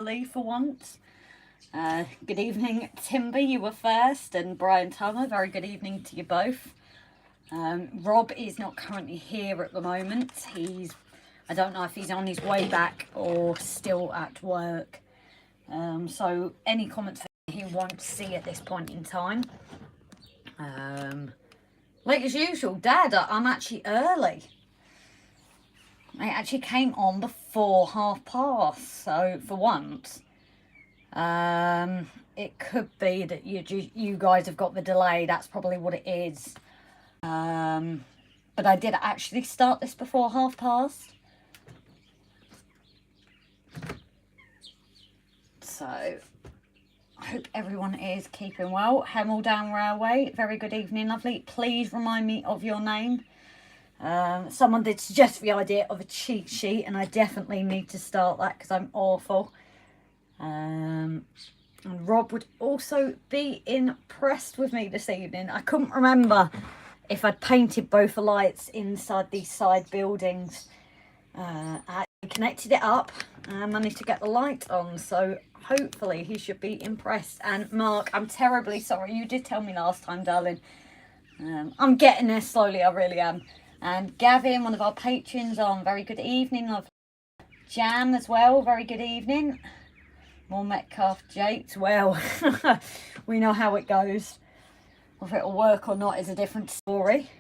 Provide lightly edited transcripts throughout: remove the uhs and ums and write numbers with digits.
early for once. Good evening, Timber, you were first, and Brian Tummer, very good evening to you both. Rob is not currently here at the moment. I don't know if he's on his way back or still at work. So any comments that he won't see at this point in time. Like as usual, Dad, I'm actually early. I actually came on before past, so for once, it could be that you guys have got the delay. That's probably what it is. But I did actually start this before past. So I hope everyone is keeping well. Hemel Down Railway, very good evening, lovely. Please remind me of your name. Someone did suggest the idea of a cheat sheet, and I definitely need to start that because I'm awful. And Rob would also be impressed with me this evening. I couldn't remember if I'd painted both the lights inside these side buildings. I connected it up and managed to get the light on, so hopefully he should be impressed. And Mark, I'm terribly sorry. You did tell me last time, darling. I'm getting there slowly, I really am. And Gavin, one of our patrons, on very good evening. Love Jam as well, very good evening. More Metcalfe Jakes. Well, we know how it goes. Whether it'll work or not is a different story.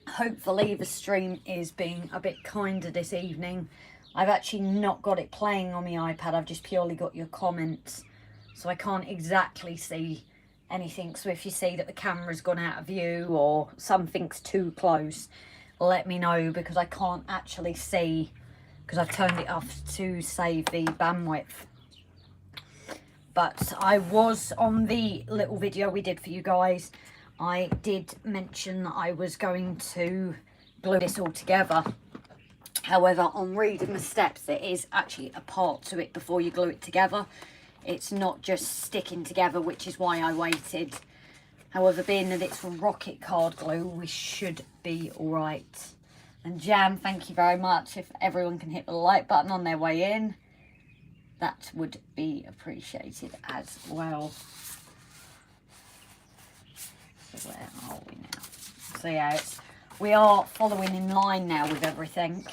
Hopefully the stream is being a bit kinder this evening. I've actually not got it playing on my iPad. I've just purely got your comments. So I can't exactly see anything. So if you see that the camera's gone out of view or something's too close, let me know, because I can't actually see, because I've turned it off to save the bandwidth. But I was on the little video we did for you guys. I did mention that I was going to glue this all together. However, on reading the steps, there is actually a part to it before you glue it together. It's not just sticking together, which is why I waited. However, being that it's from rocket card glue, we should be all right. And Jam, thank you very much. If everyone can hit the like button on their way in, that would be appreciated as well. So where are we now? So yeah, we are following in line now with everything.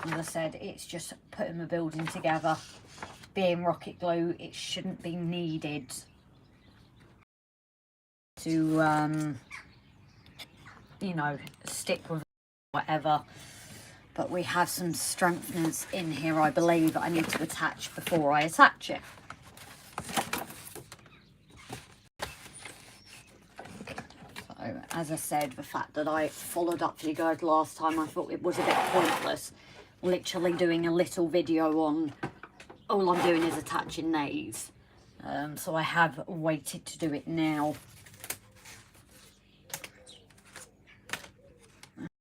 As I said, it's just putting the building together. Being rocket glue, it shouldn't be needed to, you know, stick with whatever. But we have some strengtheners in here, I believe, that I need to attach before I attach it. So, as I said, the fact that I followed up for you guys last time, I thought it was a bit pointless. Literally doing a little video on, all I'm doing is attaching these. So I have waited to do it now.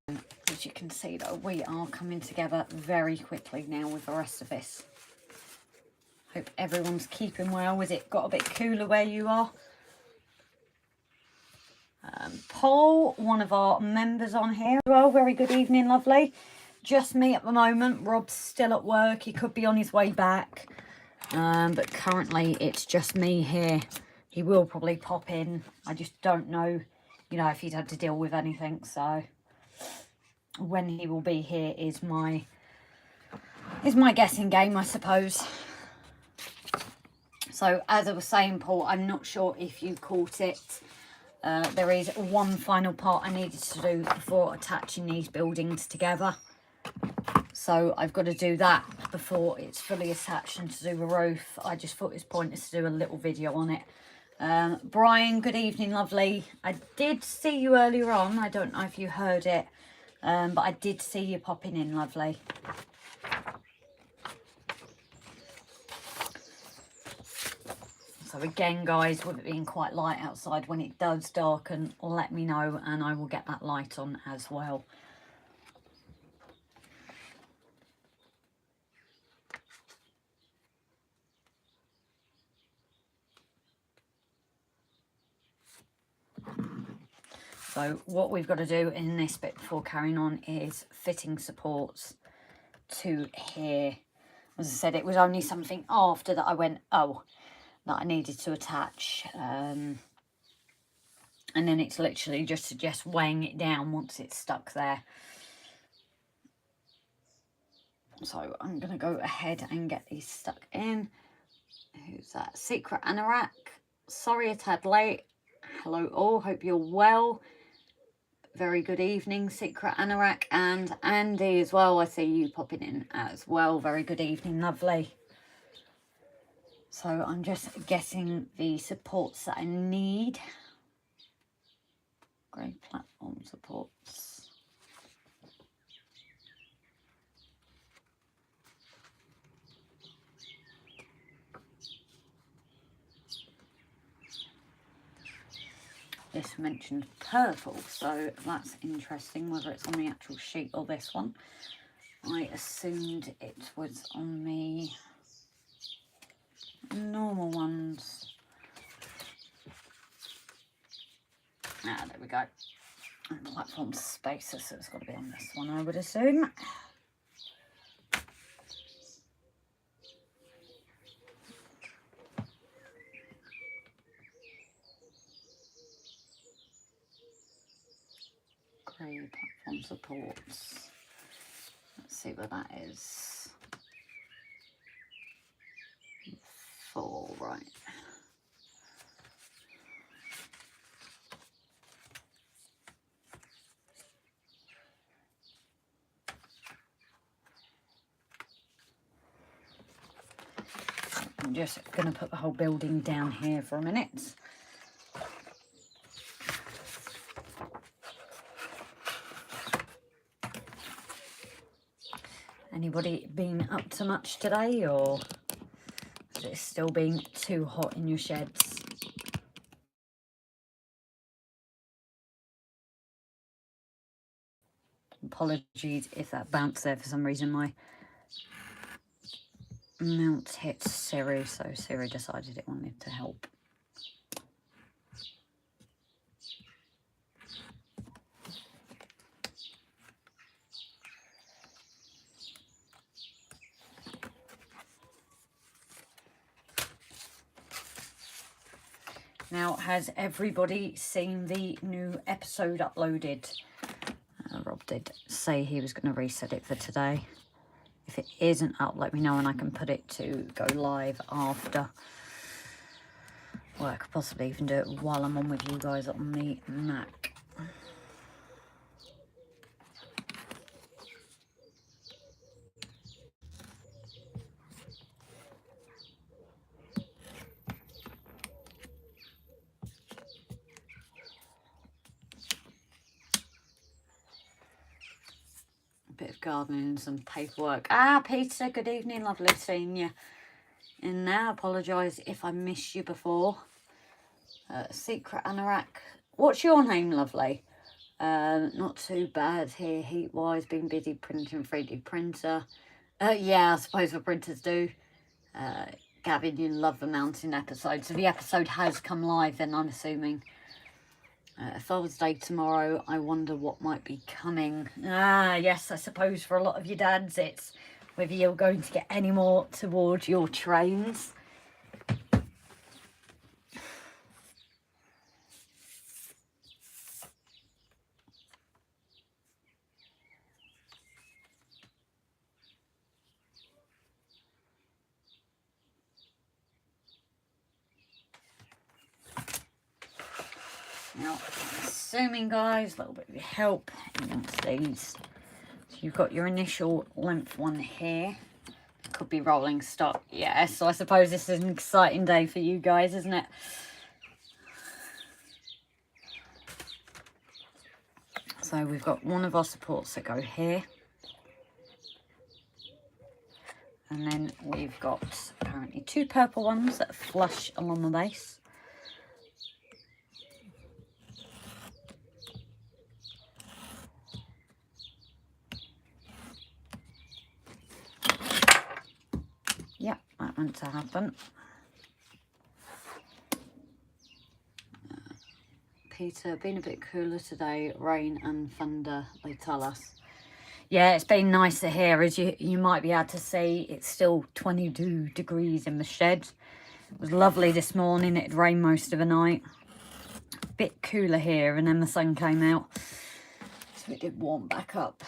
As you can see, though, we are coming together very quickly now with the rest of this. Hope everyone's keeping well. Has it got a bit cooler where you are? Paul, one of our members on here as well. Very good evening, lovely. Just me at the moment. Rob's still at work. He could be on his way back. But currently it's just me here. He will probably pop in. I just don't know, you know, if he's had to deal with anything. So when he will be here is my guessing game, I suppose. So as I was saying, Paul, I'm not sure if you caught it. There is one final part I needed to do before attaching these buildings together. So I've got to do that before it's fully attached, and to do the roof, I just thought it was pointless to do a little video on it. Brian, good evening, lovely. I did see you earlier on. I don't know if you heard it, but I did see you popping in, lovely. So again, guys, with it being quite light outside, when it does darken, let me know and I will get that light on as well. So what we've got to do in this bit before carrying on is fitting supports to here. As I said, it was only something after that I went, oh, that I needed to attach. And then it's literally just weighing it down once it's stuck there. So I'm going to go ahead and get these stuck in. Who's that? Secret Anorak. Sorry a tad late. Hello all, hope you're well. Very good evening, Secret Anorak, and Andy as well. I see you popping in as well. Very good evening, lovely. So I'm just getting the supports that I need. Grey platform supports. This mentioned purple, so that's interesting, whether it's on the actual sheet or this one. I assumed it was on the normal ones. Ah, there we go. And platform spacer, so it's got to be on this one, I would assume. Grey platform supports. Let's see what that is. 4, right. I'm just going to put the whole building down here for a minute. Anybody been up to much today, or is it still being too hot in your sheds? Apologies if that bounced there. For some reason my mount hit Siri, so Siri decided it wanted to help. Now, has everybody seen the new episode uploaded? Rob did say he was going to reset it for today. If it isn't up, let me know and I can put it to go live after. Well, I could possibly even do it while I'm on with you guys on the Mac. Bit of gardening and some paperwork. Ah, Peter, good evening, lovely seeing you in there. Apologise if I missed you before. Secret Anorak, what's your name, lovely? Not too bad here, heat wise, been busy printing 3D printer. Yeah, I suppose the printers do. Gavin, you love the mountain episode, so the episode has come live then, I'm assuming. Father's Day tomorrow, I wonder what might be coming. Ah, yes, I suppose for a lot of your dads, it's whether you're going to get any more towards your trains. Now, assuming, guys, a little bit of your help amongst these. So you've got your initial length one here. Could be rolling stock. Yeah, so I suppose this is an exciting day for you guys, isn't it? So we've got one of our supports that go here. And then we've got apparently 2 purple ones that flush along the base. Yep, that meant to happen. Peter, been a bit cooler today, rain and thunder, they tell us. Yeah, it's been nicer here. As you might be able to see, it's still 22 degrees in the shed. It was lovely this morning. It rained most of the night. A bit cooler here, and then the sun came out, so it did warm back up.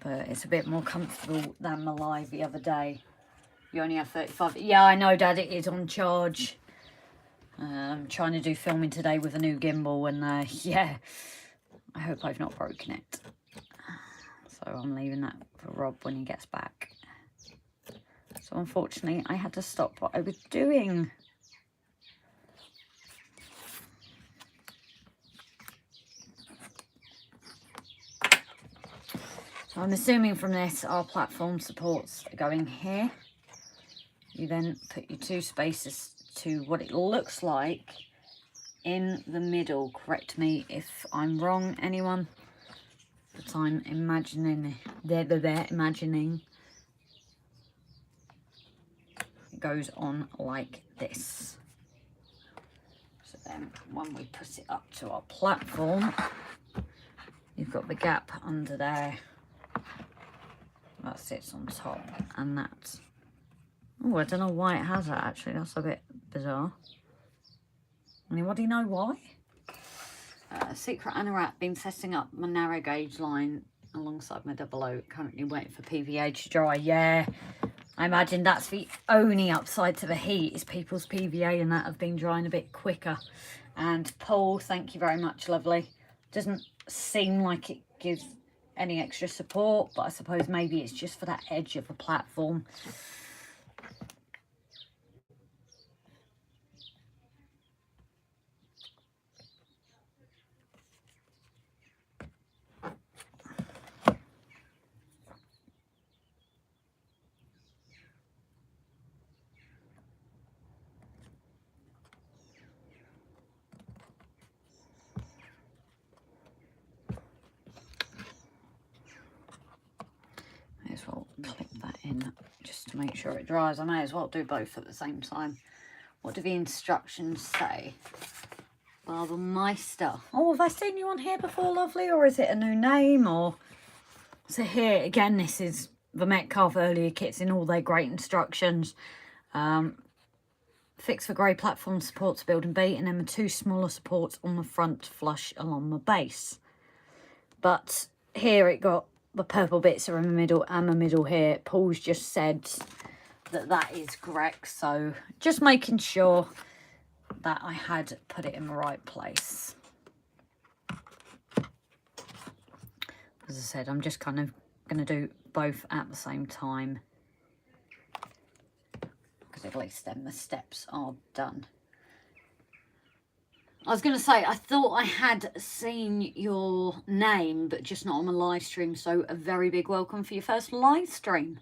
But it's a bit more comfortable than the live the other day. You only have 35. Yeah, I know, Dad, it is on charge. Trying to do filming today with a new gimbal, and yeah, I hope I've not broken it. So I'm leaving that for Rob when he gets back. So unfortunately, I had to stop what I was doing. So I'm assuming from this, our platform supports are going here. You then put your 2 spaces to what it looks like in the middle. Correct me if I'm wrong, anyone. But I'm imagining, imagining it goes on like this. So then when we put it up to our platform, you've got the gap under there. That sits on top, and that's... Oh, I don't know why it has that, actually. That's a bit bizarre. Anybody know why? Secret Anorak been setting up my narrow gauge line alongside my 00. Currently waiting for PVA to dry. Yeah, I imagine that's the only upside to the heat is people's PVA and that have been drying a bit quicker. And Paul, thank you very much, lovely. Doesn't seem like it gives any extra support, but I suppose maybe it's just for that edge of the platform. May as well clip that in just to make sure it dries. I may as well do both at the same time. What do the instructions say? Barbara Meister. Oh, have I seen you on here before, lovely? Or is it a new name? Or so here again, this is the Metcalfe earlier kits in all their great instructions. Fix for grey platform supports building B, and then the 2 smaller supports on the front flush along the base. But here it got the purple bits are in the middle and the middle here. Paul's just said that that is correct, so just making sure that I had put it in the right place. As I said, I'm just kind of going to do both at the same time, because at least then the steps are done. I was going to say, I thought I had seen your name, but just not on the live stream. So a very big welcome for your first live stream.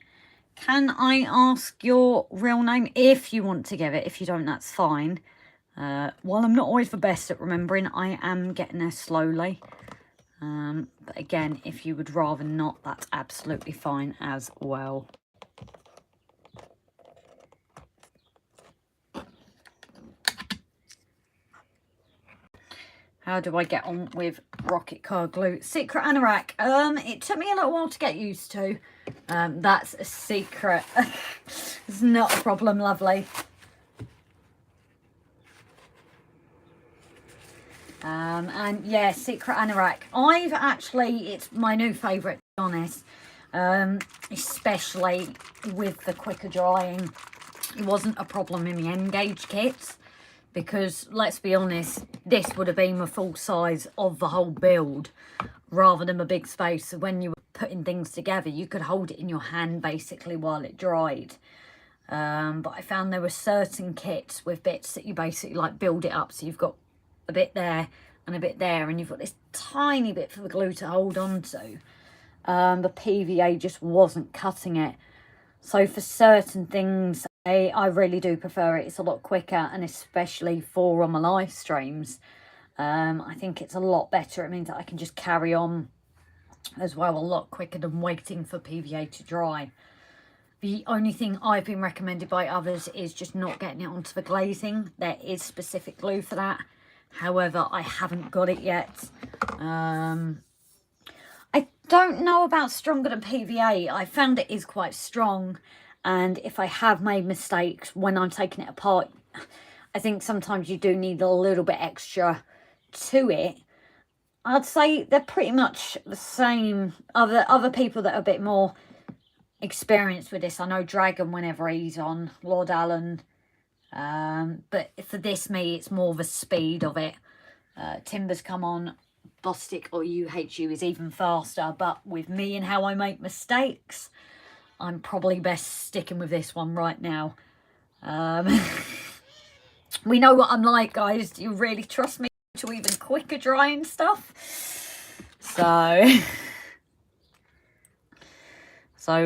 Can I ask your real name? If you want to give it. If you don't, that's fine. While I'm not always the best at remembering, I am getting there slowly. But again, if you would rather not, that's absolutely fine as well. How do I get on with rocket car glue? Secret Anorak. It took me a little while to get used to. That's a secret. It's not a problem, lovely. And yeah, Secret Anorak. I've actually, it's my new favourite, to be honest. Especially with the quicker drying. It wasn't a problem in the N-gauge kits. Because, let's be honest, this would have been the full size of the whole build rather than a big space. So when you were putting things together, you could hold it in your hand basically while it dried. But I found there were certain kits with bits that you basically like build it up. So you've got a bit there and a bit there, and you've got this tiny bit for the glue to hold on to. The PVA just wasn't cutting it. So for certain things, I really do prefer it. It's a lot quicker, and especially for on my live streams, I think it's a lot better. It means that I can just carry on as well a lot quicker than waiting for PVA to dry. The only thing I've been recommended by others is just not getting it onto the glazing. There is specific glue for that. However, I haven't got it yet. I don't know about stronger than PVA. I found it is quite strong, and if I have made mistakes when I'm taking it apart, I think sometimes you do need a little bit extra to it. I'd say they're pretty much the same. Other people that are a bit more experienced with this, I know Dragon whenever he's on, Lord Allen, but for this me it's more the speed of it. Timber's come on, Bostic or UHU is even faster, but with me and how I make mistakes, I'm probably best sticking with this one right now. We know what I'm like, guys. Do you really trust me to even quicker drying stuff? So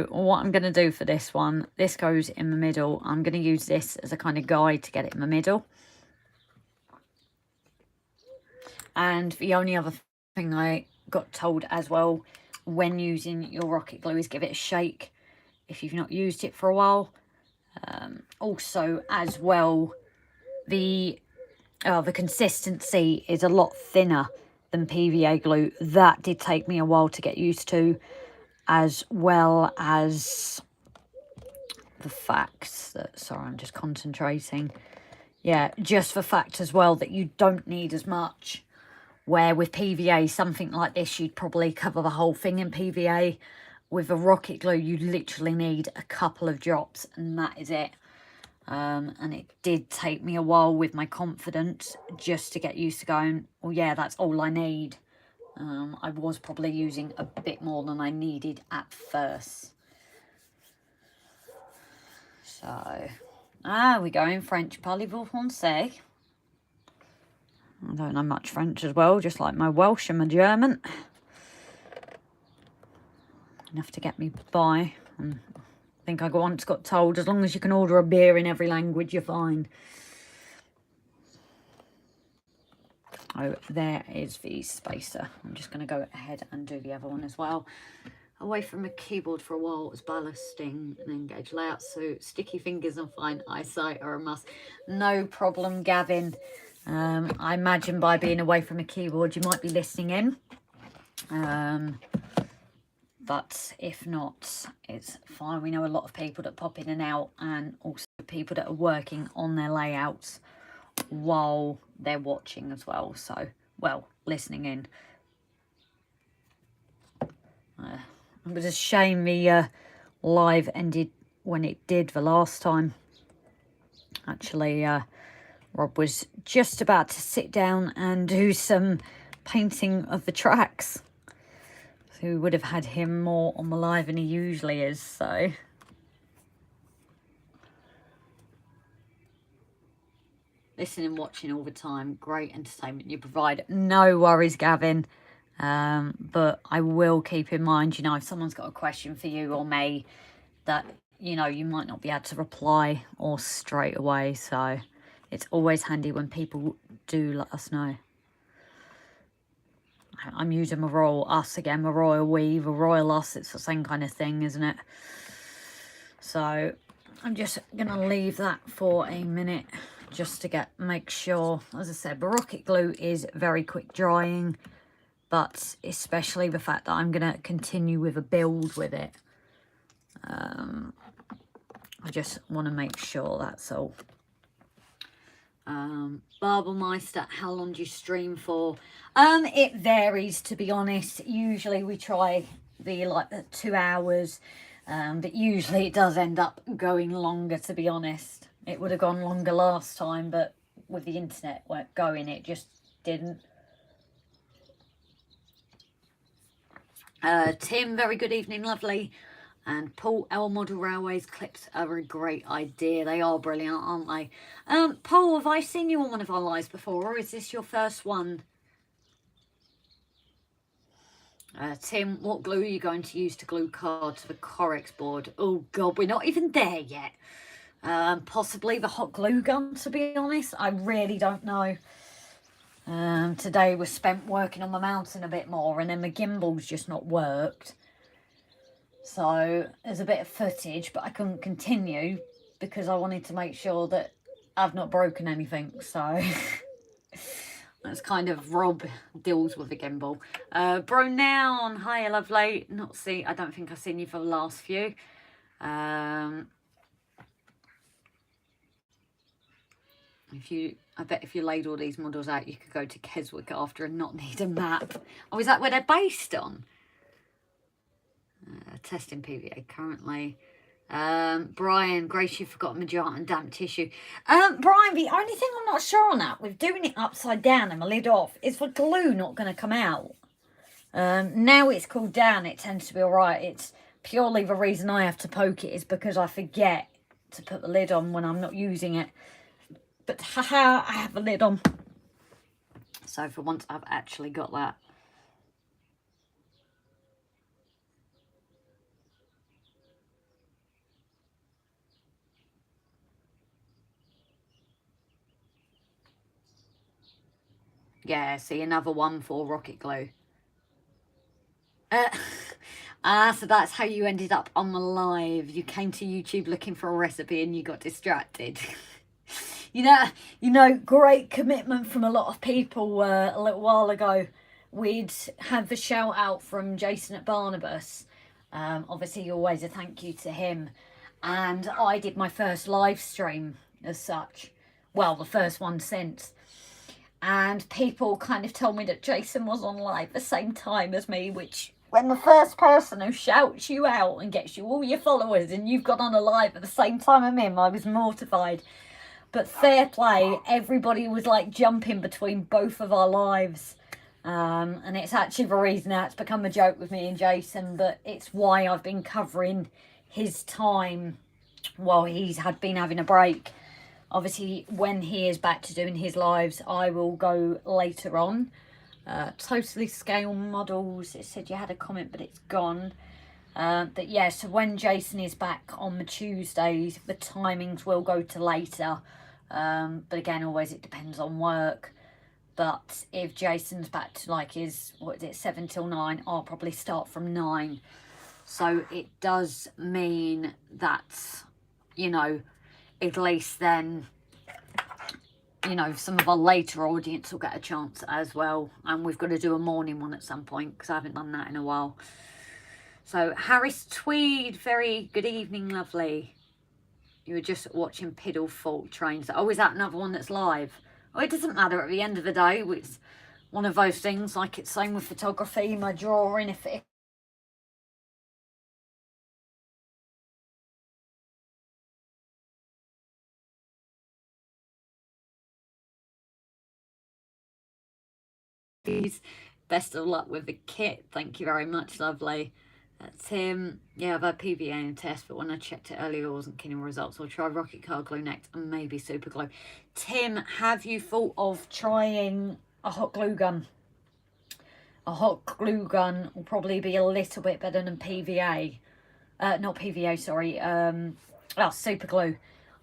what I'm going to do for this one, this goes in the middle. I'm going to use this as a kind of guide to get it in the middle. And the only other thing I got told as well when using your rocket glue is give it a shake if you've not used it for a while. Also as well, the consistency is a lot thinner than PVA glue. That did take me a while to get used to, as well as the fact that, sorry, I'm just concentrating. Yeah, just the fact as well that you don't need as much. Where with PVA, something like this, you'd probably cover the whole thing in PVA. With a rocket glue, you literally need a couple of drops, and that is it. And it did take me a while with my confidence just to get used to going, well, yeah, that's all I need. I was probably using a bit more than I needed at first. So, we go in French, parlez-vous français? I don't know much French as well, just like my Welsh and my German. Enough to get me by. And I think I once got told, as long as you can order a beer in every language, you're fine. Oh, there is the spacer. I'm just going to go ahead and do the other one as well. Away from a keyboard for a while was ballasting and engage layout, so sticky fingers and fine eyesight are a must. No problem, Gavin. I imagine by being away from a keyboard you might be listening in, but if not, it's fine. We know a lot of people that pop in and out, and also people that are working on their layouts while they're watching as well, so, well, listening in. It was a shame the live ended when it did the last time. Actually, Rob was just about to sit down and do some painting of the tracks. So we would have had him more on the live than he usually is, so. Listening and watching all the time, great entertainment you provide. No worries, Gavin. But I will keep in mind, you know, if someone's got a question for you or me, that, you know, you might not be able to reply or straight away, so it's always handy when people do let us know. I'm using my royal us again, my royal we, the royal us, it's the same kind of thing, isn't it? So I'm just going to leave that for a minute just to make sure, as I said, the rocket glue is very quick drying, but especially the fact that I'm going to continue with a build with it. I just want to make sure that's all. Barbermeister, how long do you stream for? It varies, to be honest. Usually we try the 2 hours, but usually it does end up going longer, to be honest. It would have gone longer last time, but with the internet going, it just didn't. Tim, very good evening, lovely. And Paul, L Model Railways clips are a great idea. They are brilliant, aren't they? Paul, have I seen you on one of our lives before, or is this your first one? Tim, what glue are you going to use to glue card to the Corex board? Oh, God, we're not even there yet. Possibly the hot glue gun, to be honest. I really don't know. Today was spent working on my mountain a bit more, and then my gimbal's just not worked. So there's a bit of footage, but I couldn't continue because I wanted to make sure that I've not broken anything. So That's kind of Rob deals with a gimbal. Brown, hi, lovely. I don't think I've seen you for the last few. I bet if you laid all these models out, you could go to Keswick after and not need a map. Oh, is that where they're based on? Testing PVA currently. Brian, Grace, you forgot Majart and damp tissue. Brian, the only thing I'm not sure on that, with doing it upside down and the lid off, is the glue not going to come out. Now it's cooled down, it tends to be alright. It's purely the reason I have to poke it is because I forget to put the lid on when I'm not using it. But haha, I have the lid on. So for once I've actually got that. Yeah, see, another one for rocket glue. So that's how you ended up on the live. You came to YouTube looking for a recipe and you got distracted. You know, great commitment from a lot of people. A little while ago, we'd had the shout out from Jason at Barnabas. Obviously, always a thank you to him. And I did my first live stream as such. Well, the first one since. And people kind of told me that Jason was on live the same time as me, which, when the first person who shouts you out and gets you all your followers and you've got on a live at the same time as him, I was mortified. But fair play, everybody was like jumping between both of our lives. And it's actually the reason now it's become a joke with me and Jason, but it's why I've been covering his time while he's been having a break. Obviously, when he is back to doing his lives, I will go later on. Totally scale models. It said you had a comment, but it's gone. But yeah, so when Jason is back on the Tuesdays, the timings will go to later. But again, always it depends on work. But if Jason's back to like his, 7 till 9, I'll probably start from 9. So it does mean that, you know, at least then, you know, some of our later audience will get a chance as well. And we've got to do a morning one at some point because I haven't done that in a while. So Harris Tweed, very good evening, lovely. You were just watching Piddle Fault Trains. Oh, is that another one that's live? Oh, it doesn't matter at the end of the day. It's one of those things, like it's same with photography, my drawing, if best of luck with the kit. Thank you very much, lovely. Tim, yeah, I've had PVA and test, but when I checked it earlier, I wasn't keen on results. I'll try rocket car glue next and maybe super glue. Tim, have you thought of trying a hot glue gun? A hot glue gun will probably be a little bit better than PVA. Not PVA, sorry. Super glue.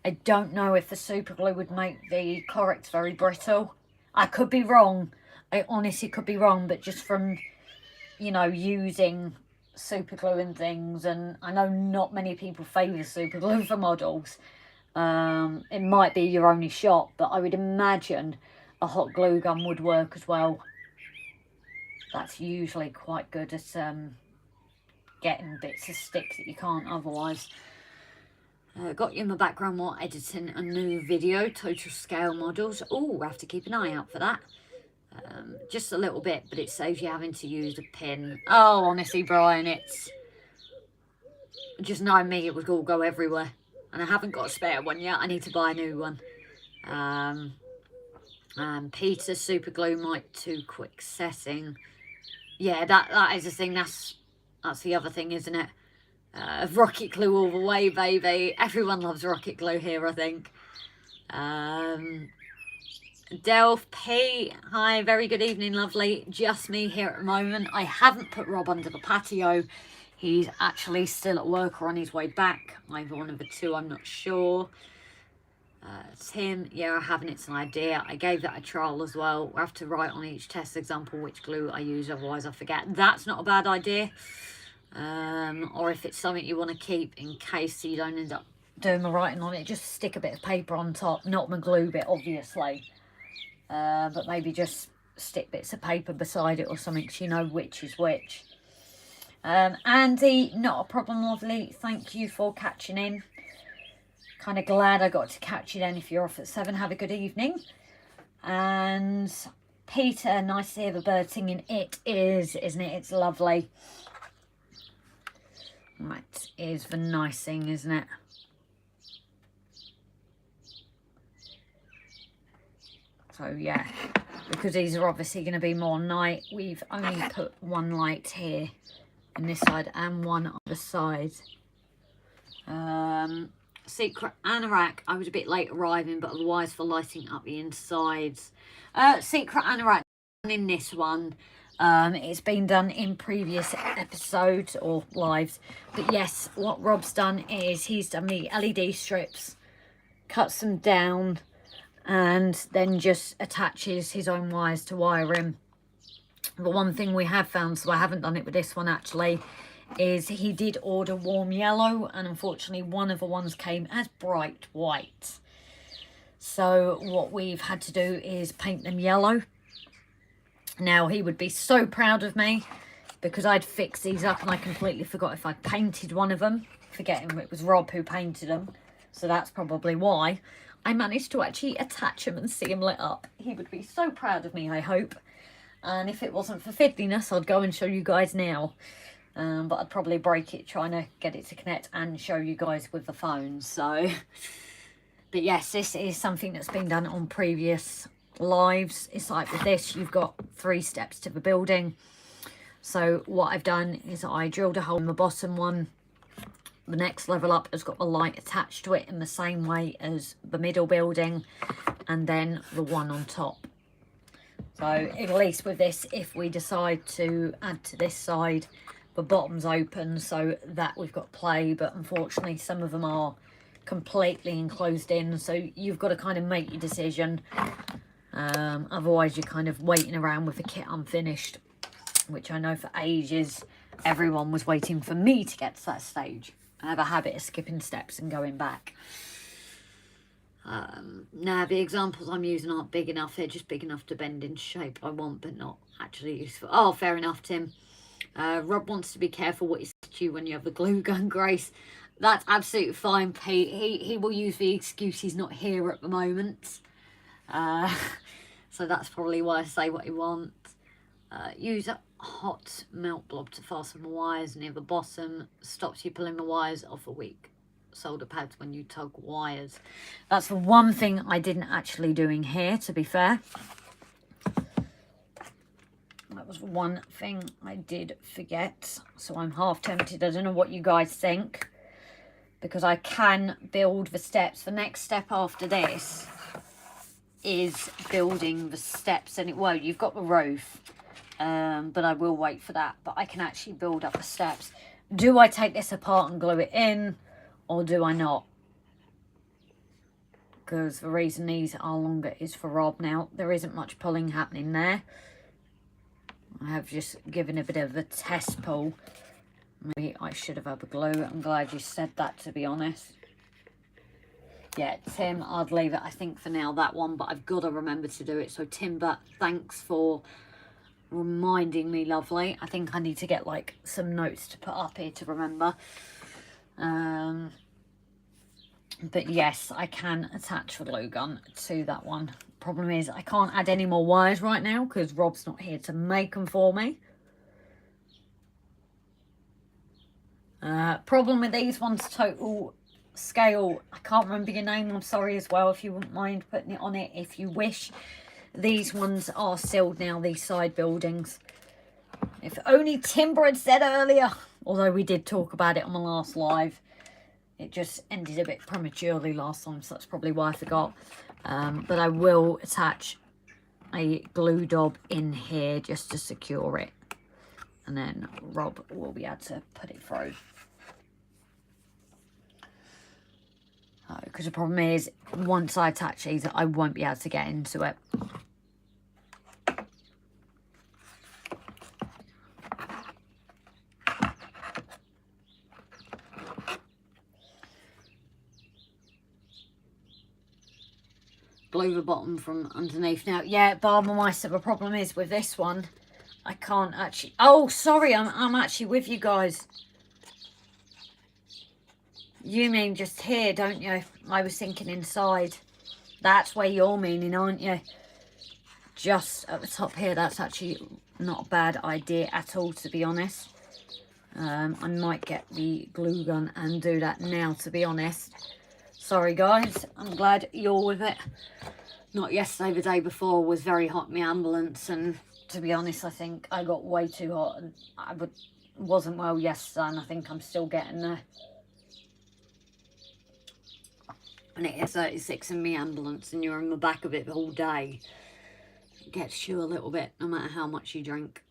I don't know if the super glue would make the Corex very brittle. I could be wrong. I honestly could be wrong, but just from, you know, using super glue and things, and I know not many people favour super glue for models. It might be your only shot, but I would imagine a hot glue gun would work as well. That's usually quite good at getting bits of stick that you can't otherwise. Got you in the background while editing a new video, total scale models. Oh, I have to keep an eye out for that. Just a little bit, but it saves you having to use a pin. Oh, honestly, Brian, it's just knowing me, it would all go everywhere. And I haven't got a spare one yet. I need to buy a new one. Peter, super glue might too quick setting. Yeah, that is the thing. That's the other thing, isn't it? Rocket glue all the way, baby. Everyone loves rocket glue here, I think. Delph P, hi, very good evening, lovely. Just me here at the moment. I haven't put Rob under the patio. He's actually still at work or on his way back. Either one of the two, I'm not sure. Tim, yeah, I haven't. It's an idea. I gave that a trial as well. We have to write on each test example which glue I use, otherwise I forget. That's not a bad idea. Or if it's something you want to keep in case you don't end up doing the writing on it, just stick a bit of paper on top, not the glue bit, obviously. but maybe just stick bits of paper beside it or something so you know which is which. Andy, not a problem, lovely. Thank you for catching in. Kind of glad I got to catch you then. If you're off at 7, have a good evening. And Peter, nice to hear the bird singing. It is, isn't it? It's lovely. That is the nice thing, isn't it? So yeah, because these are obviously going to be more night, we've only put one light here on this side and one on the side. Secret Anorak, I was a bit late arriving, but otherwise for lighting up the insides. Secret Anorak in this one. It's been done in previous episodes or lives, but yes, what Rob's done is he's done the LED strips, cuts them down, and then just attaches his own wires to wire him. The one thing we have found, so I haven't done it with this one actually, is he did order warm yellow, and unfortunately one of the ones came as bright white. So what we've had to do is paint them yellow. Now he would be so proud of me because I'd fixed these up and I completely forgot if I painted one of them, forgetting it was Rob who painted them. So that's probably why I managed to actually attach them and see them lit up. He would be so proud of me, I hope. And if it wasn't for fiddliness, I'd go and show you guys now. But I'd probably break it trying to get it to connect and show you guys with the phone. So, but yes, this is something that's been done on previous lives. It's like with this, you've got 3 steps to the building. So what I've done is I drilled a hole in the bottom one. The next level up has got the light attached to it in the same way as the middle building, and then the one on top. So at least with this, if we decide to add to this side, the bottom's open so that we've got play, but unfortunately some of them are completely enclosed in, so you've got to kind of make your decision. Otherwise you're kind of waiting around with the kit unfinished, which I know for ages everyone was waiting for me to get to that stage. I have a habit of skipping steps and going back. Now the examples I'm using aren't big enough, they're just big enough to bend into shape I want, but not actually useful. Oh, fair enough, Tim. Rob wants to be careful what you say to you when you have the glue gun, Grace. That's absolutely fine, Pete. He will use the excuse he's not here at the moment. So that's probably why I say what he wants. Use a hot melt blob to fasten the wires near the bottom. Stops you pulling the wires off a weak solder pads when you tug wires. That's the one thing I didn't actually do in here, to be fair. That was one thing I did forget. So I'm half tempted. I don't know what you guys think, because I can build the steps. The next step after this is building the steps, and well, you've got the roof, but I will wait for that. But I can actually build up the steps. Do I take this apart and glue it in, or do I not? Because the reason these are longer is for Rob. Now there isn't much pulling happening there. I have just given a bit of a test pull. Maybe I should have had a glue. I'm glad you said that, to be honest. Yeah, Tim, I'd leave it, I think, for now, that one, but I've got to remember to do it. So, Timber, thanks for reminding me, lovely. I think I need to get, like, some notes to put up here to remember. But, yes, I can attach the glue gun to that one. Problem is, I can't add any more wires right now because Rob's not here to make them for me. Problem with these ones, total scale, I can't remember your name, I'm sorry as well, if you wouldn't mind putting it on it if you wish. These ones are sealed now, these side buildings. If only Timber had said earlier, although we did talk about it on the last live. It just ended a bit prematurely last time, so that's probably why I forgot. But I will attach a glue dob in here just to secure it. And then Rob will be able to put it through. Because the problem is, once I attach these, I won't be able to get into it. glue the bottom from underneath. Now, yeah, Barbermeister, the problem is with this one, I can't actually... Oh, sorry, I'm actually with you guys. You mean just here, don't you? I was thinking inside. That's where you're meaning, aren't you? Just at the top here, that's actually not a bad idea at all, to be honest. I might get the glue gun and do that now, to be honest. Sorry, guys. I'm glad you're with it. Not yesterday, the day before was very hot in the ambulance, and to be honest, I think I got way too hot, and I wasn't well yesterday, and I think I'm still getting there. And it is 36 in the ambulance, and you're in the back of it the whole day. It gets you a little bit, no matter how much you drink.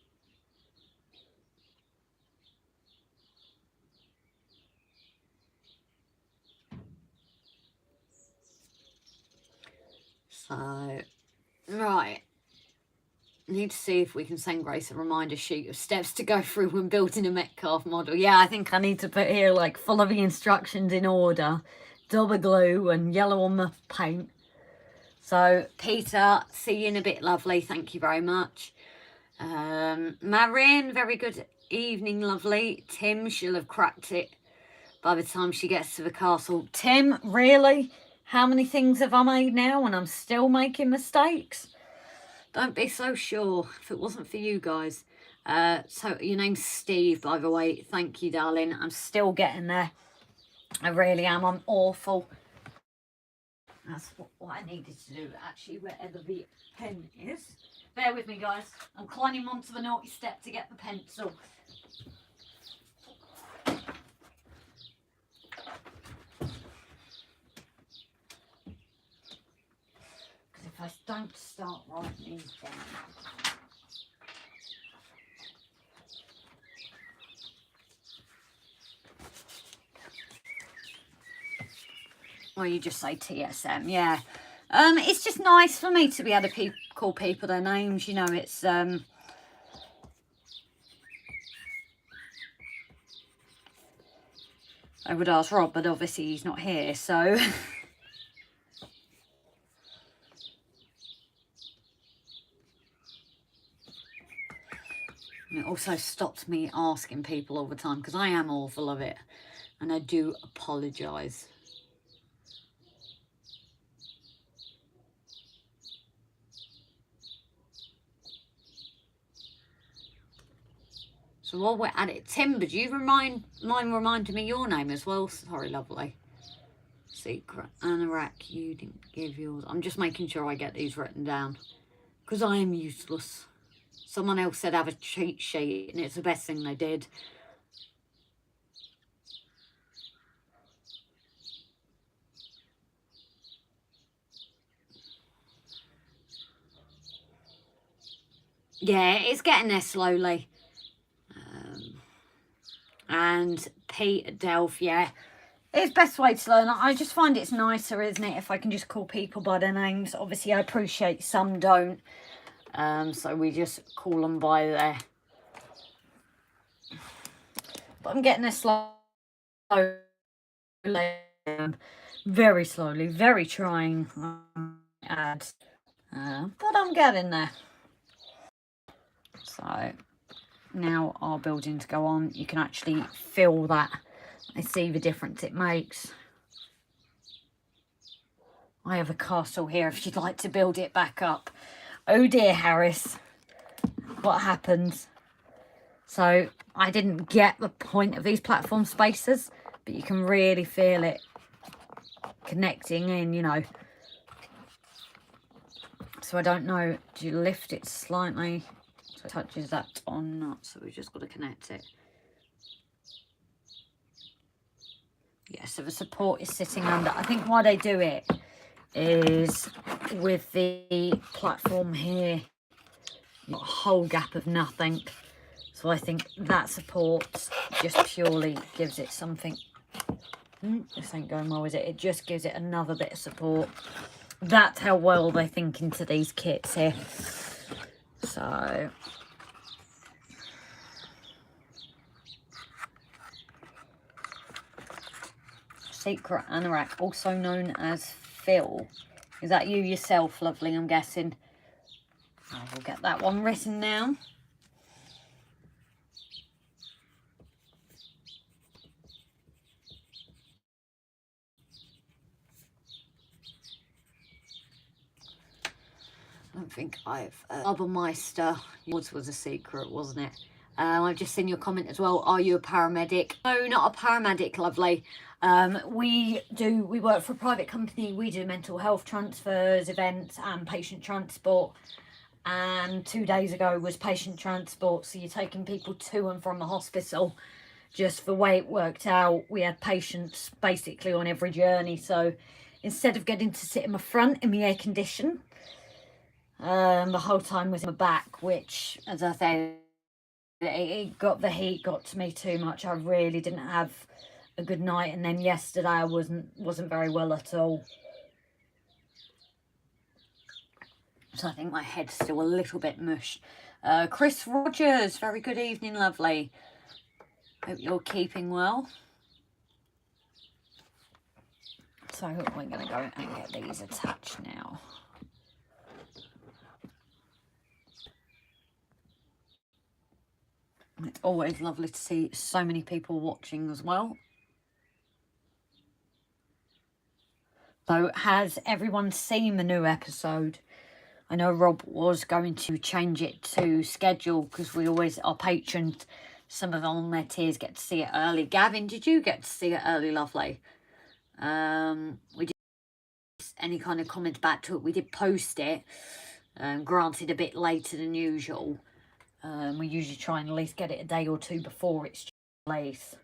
So, right. Need to see if we can send Grace a reminder sheet of steps to go through when building a Metcalfe model. Yeah, I think I need to put here, like, follow the instructions in order. Double glue and yellow on the paint. So, Peter, see you in a bit, lovely. Thank you very much. Marin, very good evening, lovely. Tim, she'll have cracked it by the time she gets to the castle. Tim, really? How many things have I made now and I'm still making mistakes? Don't be so sure. If it wasn't for you guys. So your name's Steve, by the way. Thank you, darling. I'm still getting there. I really am. I'm awful. That's what I needed to do, actually, wherever the pen is. Bear with me, guys. I'm climbing onto the naughty step to get the pencil. If I don't start writing these down. Or you just say TSM, yeah. It's just nice for me to be able to call people their names, you know, it's... I would ask Rob, but obviously he's not here, so... It also stops me asking people all the time, because I am awful of it, and I do apologise. So while we're at it, Timber, do you mind reminding me your name as well? Sorry, lovely. Secret Anorak, you didn't give yours. I'm just making sure I get these written down, because I am useless. Someone else said have a cheat sheet, and it's the best thing they did. Yeah, it's getting there slowly. And Pete, Delph, yeah. It's best way to learn. I just find it's nicer, isn't it, if I can just call people by their names. Obviously, I appreciate some don't. So we just call them by their... But I'm getting there slowly. Very slowly, very trying. But I'm getting there. So... Now our building to go on, you can actually feel that. I see the difference it makes. I have a castle here if you'd like to build it back up. Oh dear, Harris. What happens? So I didn't get the point of these platform spaces, but you can really feel it connecting in, you know. So I don't know, do you lift it slightly? So it touches that or not, so we've just got to connect it. Yeah, so the support is sitting under. I think why they do it is with the platform here, got a whole gap of nothing. So I think that support just purely gives it something. This ain't going well, is it? It just gives it another bit of support. That's how well they think into these kits here. So... Secret Anorak, also known as Phil, Is that you yourself, lovely, I'm guessing? I will get that one written down. I don't think I've... Barbermeister, yours was a secret, wasn't it? I've just seen your comment as well. Are you a paramedic? No, not a paramedic, lovely. We work for a private company. We do mental health transfers, events and patient transport. And 2 days ago was patient transport. So you're taking people to and from the hospital. Just the way it worked out, we had patients basically on every journey. So instead of getting to sit in the front in the air condition, the whole time was in the back, which, as I say, the heat got to me too much. I really didn't have a good night, and then yesterday I wasn't very well at all. So I think my head's still a little bit mush. Chris Rogers, very good evening, lovely. Hope you're keeping well. So we're going to go and get these attached now. It's always lovely to see so many people watching as well. So has everyone seen the new episode? I know Rob was going to change it to schedule because we always, our patrons, some of them on their tiers get to see it early. Gavin, did you get to see it early, lovely? We did any kind of comments back to it. We did post it, granted a bit later than usual. We usually try and at least get it a day or two before it's released.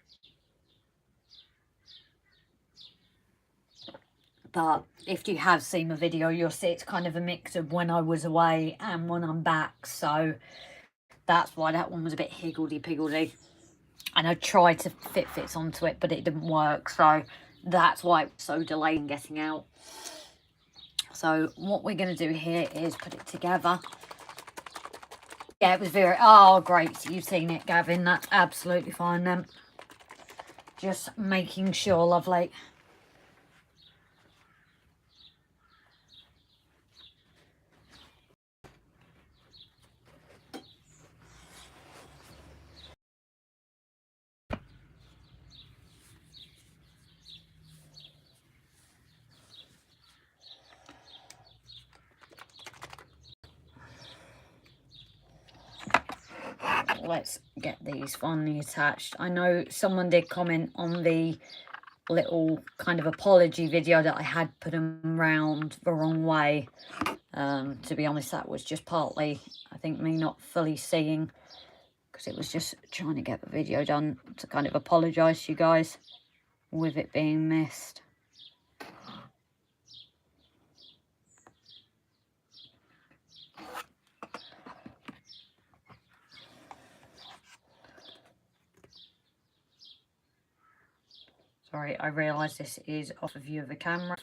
But if you have seen the video, you'll see it's kind of a mix of when I was away and when I'm back. So that's why that one was a bit higgledy-piggledy. And I tried to fit fits onto it, but it didn't work. So that's why it was so delayed in getting out. So what we're going to do here is put it together. Yeah, it was very... Oh, great. So you've seen it, Gavin. That's absolutely fine then. Just making sure, lovely. Let's get these finally attached. I know someone did comment on the little kind of apology video that I had put them round the wrong way. To be honest, that was just partly, I think, me not fully seeing, because it was just trying to get the video done to kind of apologise to you guys with it being missed. Sorry, I realise this is off a view of the camera.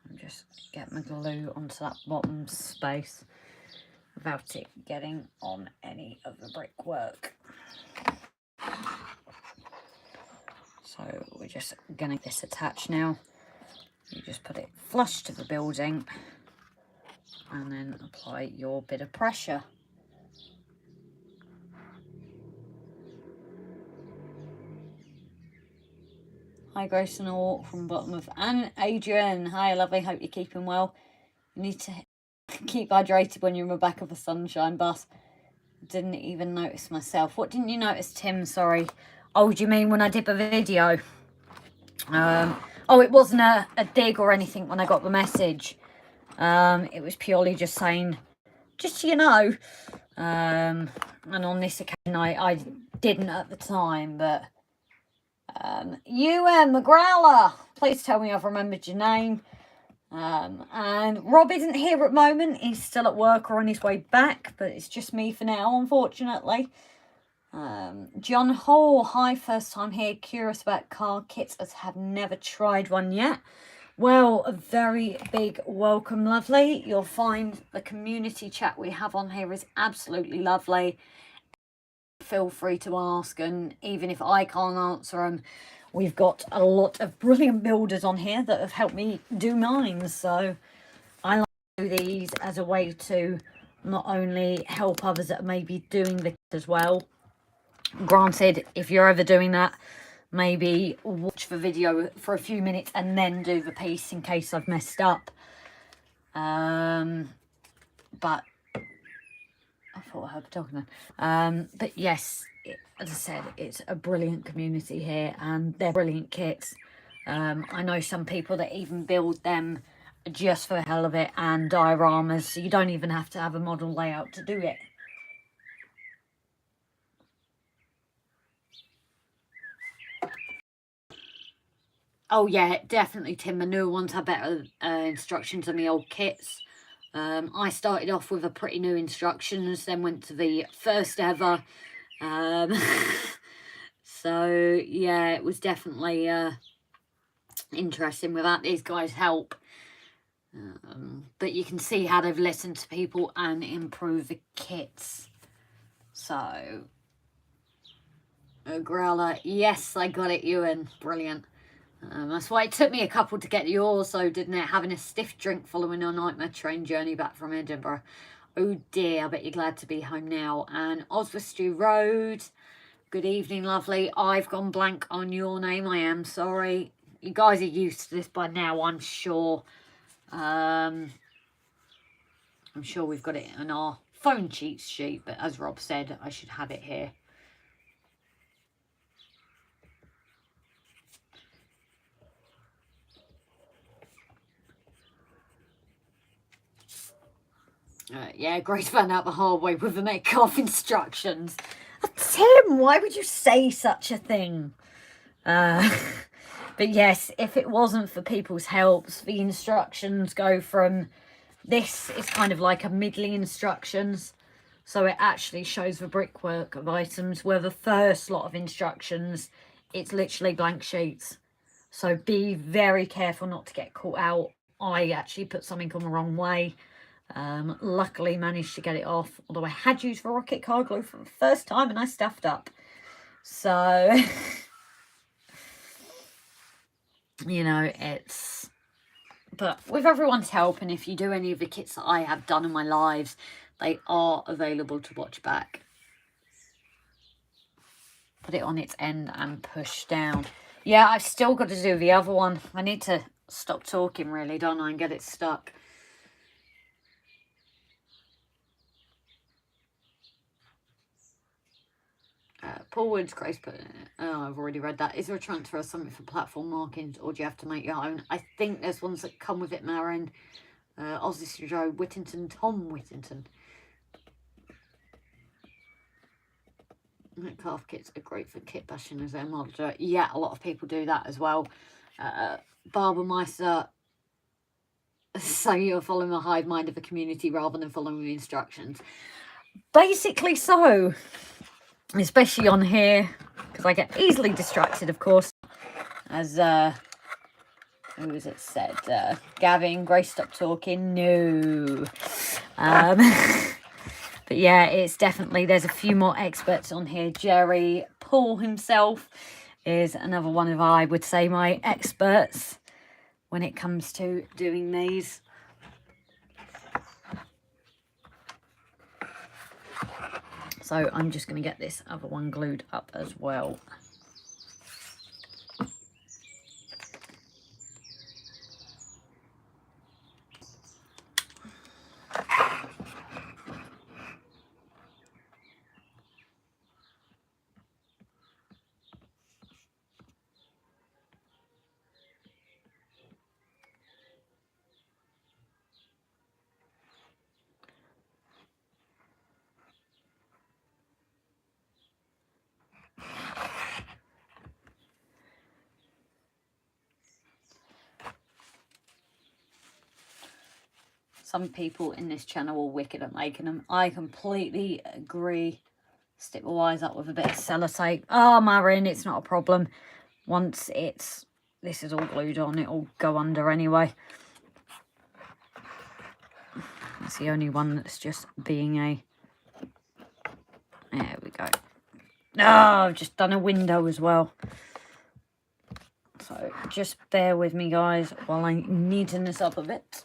I'm just getting my glue onto that bottom space without it getting on any of the brickwork. So we're just going to get this attached now. You just put it flush to the building and then apply your bit of pressure. Hi Grace and all from bottom of... And Adrian, hi lovely, hope you're keeping well. You need to keep hydrated when you're in the back of a sunshine bus. Didn't even notice myself. What didn't you notice, Tim? Sorry. Oh, do you mean when I did a video? Oh, it wasn't a dig or anything when I got the message. It was purely just saying, just so you know. And on this occasion, I didn't at the time, but... McGrowler, please tell me I've remembered your name. And Rob isn't here at the moment. He's still at work or on his way back, but it's just me for now, unfortunately. John Hall, hi, first time here, curious about car kits as have never tried one yet. Well, a very big welcome, lovely. You'll find the community chat we have on here is absolutely lovely. Feel free to ask, and even if I can't answer them, we've got a lot of brilliant builders on here that have helped me do mine. So I like to do these as a way to not only help others that may be doing the as well. Granted, if you're ever doing that, maybe watch the video for a few minutes and then do the piece in case I've messed up. But I thought I heard the dog then. But yes, as I said, it's a brilliant community here and they're brilliant kits. I know some people that even build them just for the hell of it and dioramas, so you don't even have to have a model layout to do it. Oh yeah, definitely, Tim. The newer ones have better instructions than the old kits. I started off with a pretty new instructions, then went to the first ever. So yeah, it was definitely interesting without these guys' help. But you can see how they've listened to people and improved the kits. So, Growler, yes, I got it, Ewan. Brilliant. That's why it took me a couple to get yours, so didn't it? Having a stiff drink following a nightmare train journey back from Edinburgh. Oh dear, I bet you're glad to be home now. And Oswestry Road, good evening, lovely. I've gone blank on your name, I am sorry. You guys are used to this by now, I'm sure. I'm sure we've got it in our phone cheat sheet, but as Rob said, I should have it here. Yeah, Grace found out the hard way with the Metcalfe instructions. Tim, why would you say such a thing? But yes, if it wasn't for people's helps, the instructions go from... This is kind of like a middling instructions. So it actually shows the brickwork of items, where the first lot of instructions, it's literally blank sheets. So be very careful not to get caught out. I actually put something on the wrong way. Luckily managed to get it off, although I had used the rocket car glue for the first time and I stuffed up. So, you know, it's... But with everyone's help, and if you do any of the kits that I have done in my lives, they are available to watch back. Put it on its end and push down. Yeah, I've still got to do the other one. I need to stop talking, really, don't I, and get it stuck. Paul Woods, Grace put in it. Oh, I've already read that. Is there a transfer or something for platform markings, or do you have to make your own? I think there's ones that come with it, Marin. Ozzy Joe, Whittington, Tom Whittington. Metcalfe kits are great for kit bashing as their model. Yeah, a lot of people do that as well. Barbermeister, so you're following the hive mind of the community rather than following the instructions. Basically so. Especially on here, because I get easily distracted, of course. As, who was it said? Gavin, Grace, stop talking. No. But yeah, it's definitely, there's a few more experts on here. Jerry, Paul himself is another one of, I would say, my experts when it comes to doing these. So I'm just going to get this other one glued up as well. Some people in this channel are wicked at making them. I completely agree. Stick the wires up with a bit of sellotape. Oh, Marin, it's not a problem. Once this is all glued on, it'll go under anyway. It's the only one that's just being a... There we go. Oh, I've just done a window as well. So just bear with me, guys, while I'm neaten this up a bit.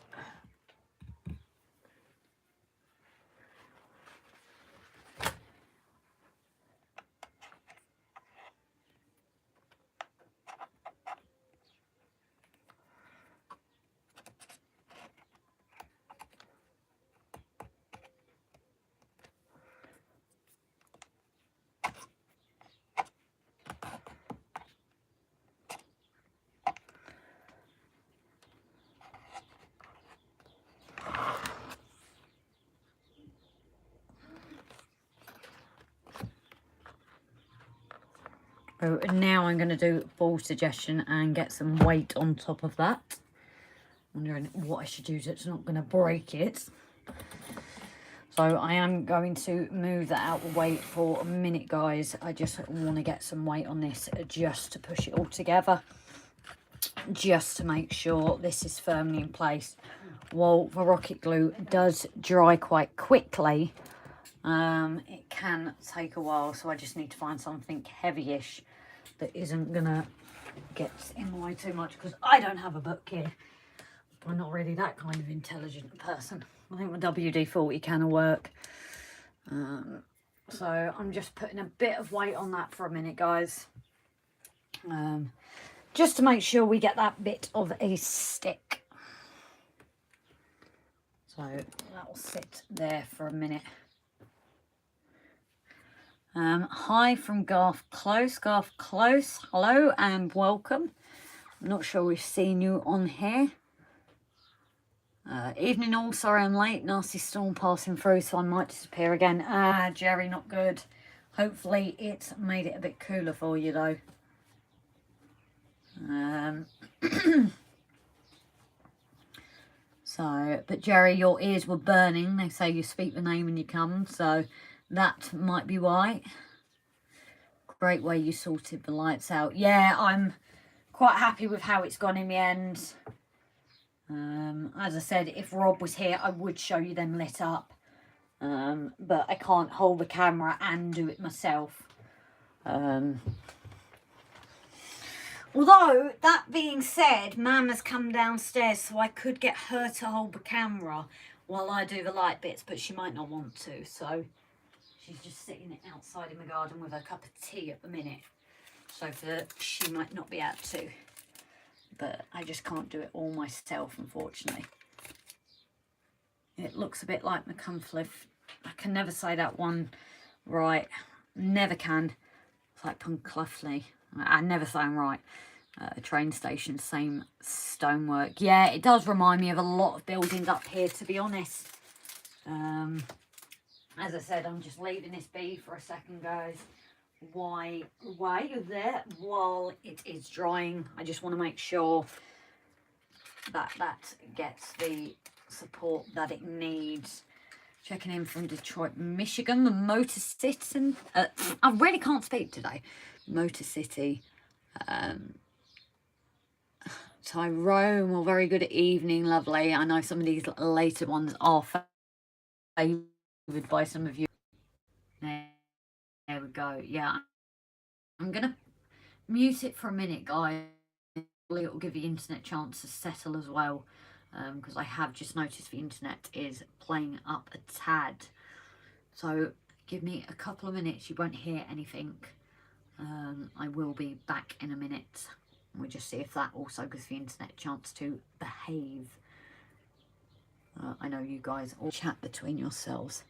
So now I'm going to do ball suggestion and get some weight on top of that. Wondering what I should use that's not going to break it. So I am going to move that out of the way for a minute, guys. I just want to get some weight on this just to push it all together. Just to make sure this is firmly in place. While the rocket glue does dry quite quickly, it can take a while. So I just need to find something heavy-ish that isn't going to get in the way too much. Because I don't have a book here. I'm not really that kind of intelligent person. I think the WD-40 can work. So I'm just putting a bit of weight on that for a minute, guys. Just to make sure we get that bit of a stick. So that will sit there for a minute. Hi from Garth Close. Garth Close, hello and welcome. I'm not sure we've seen you on here. Evening all, sorry I'm late. Nasty storm passing through, so I might disappear again. Jerry, not good. Hopefully it's made it a bit cooler for you though. So, but Jerry, your ears were burning. They say you speak the name when you come, so that might be why. Great way you sorted the lights out. Yeah, I'm quite happy with how it's gone in the end. As I said, if Rob was here, I would show you them lit up. But I can't hold the camera and do it myself. Although, that being said, Mam has come downstairs, so I could get her to hold the camera while I do the light bits, but she might not want to, so she's just sitting outside in the garden with her cup of tea at the minute. So she might not be able to. But I just can't do it all myself, unfortunately. It looks a bit like Metcalfe. I can never say that one right. Never can. It's like Punclufley. I never say them right. A train station, same stonework. Yeah, it does remind me of a lot of buildings up here, to be honest. As I said, I'm just leaving this be for a second, guys. Why you're there while it is drying. I just want to make sure that that gets the support that it needs. Checking in from Detroit, Michigan, the Motor City. I really can't speak today. Motor City. Tyrone, well, very good evening, lovely. I know some of these later ones are favoured by some of you. There we go. Yeah, I'm going to mute it for a minute, guys. It'll give the internet a chance to settle as well. Because I have just noticed the internet is playing up a tad. So give me a couple of minutes. You won't hear anything. I will be back in a minute. We'll just see if that also gives the internet a chance to behave. I know you guys all chat between yourselves.